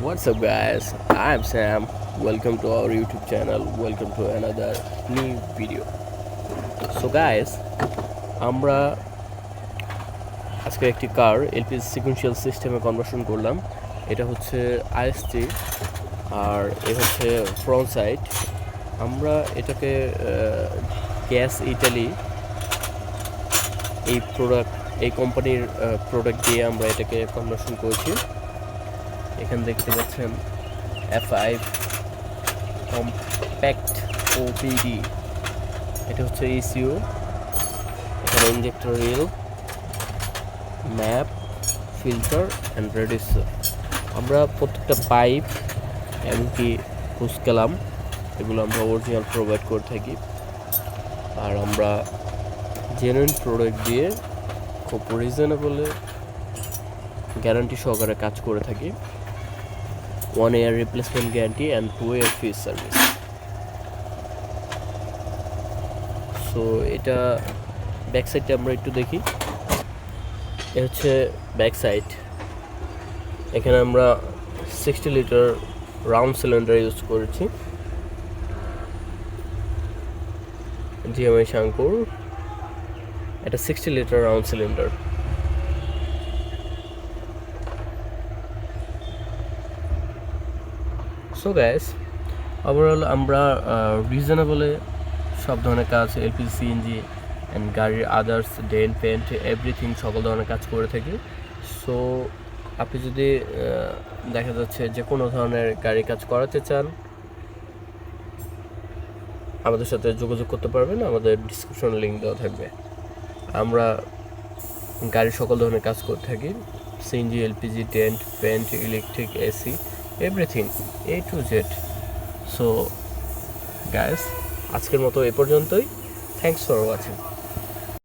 What's up, guys? I'm Sam. Welcome to our YouTube channel. Welcome to another new video. So, guys, আমরা আজকে একটি কার LPG sequential সিস্টেমে conversion করলাম। এটা হচ্ছে IST আর এ হচ্ছে ফ্রন্ট সাইড। আমরা এটাকে গ্যাস ইটালি এই কোম্পানির প্রোডাক্ট দিয়ে আমরা এটাকে কনভার্সন করেছি। এখানে দেখতে পাচ্ছেন F5 কম্প্যাক্ট OPD, এটা হচ্ছে ECU, এখানে injector rail, map, filter and reducer. আমরা প্রত্যেকটা পাইপ এমনকি হুস কালাম এগুলো আমরা অরিজিনাল প্রোভাইড করে থাকি। আর আমরা জেনুইন প্রোডাক্ট দিয়ে খুব রিজনেবলে গ্যারান্টি সহকারে কাজ করে থাকি। 1 year replacement guarantee and 2 year free service. So এটা ব্যাক সাইডটা আমরা একটু দেখি। এ হচ্ছে ব্যাক সাইড। এখানে আমরা 60 লিটার রাউন্ড সিলিন্ডার ইউজ করেছি, জিএমআই শাঙ্কুর। এটা 60 litre round cylinder. So gas, overall আমরা রিজনেবলে সব ধরনের কাজ, এলপিজি, সিএনজি অ্যান্ড গাড়ির আদার্স, ডেন্ট পেন্ট, এভরিথিং সকল ধরনের কাজ করে থাকি। সো আপনি যদি দেখা যাচ্ছে যে কোনো ধরনের গাড়ির কাজ করাতে চান, আমাদের সাথে যোগাযোগ করতে পারবেন। আমাদের ডিসক্রিপশনে লিঙ্ক দেওয়া থাকবে। আমরা গাড়ির সকল ধরনের কাজ করে থাকি, CNG, LPG, dent paint, electric, AC, everything A to Z. So guys, আজকের মতো এ পর্যন্তই। Thanks for watching.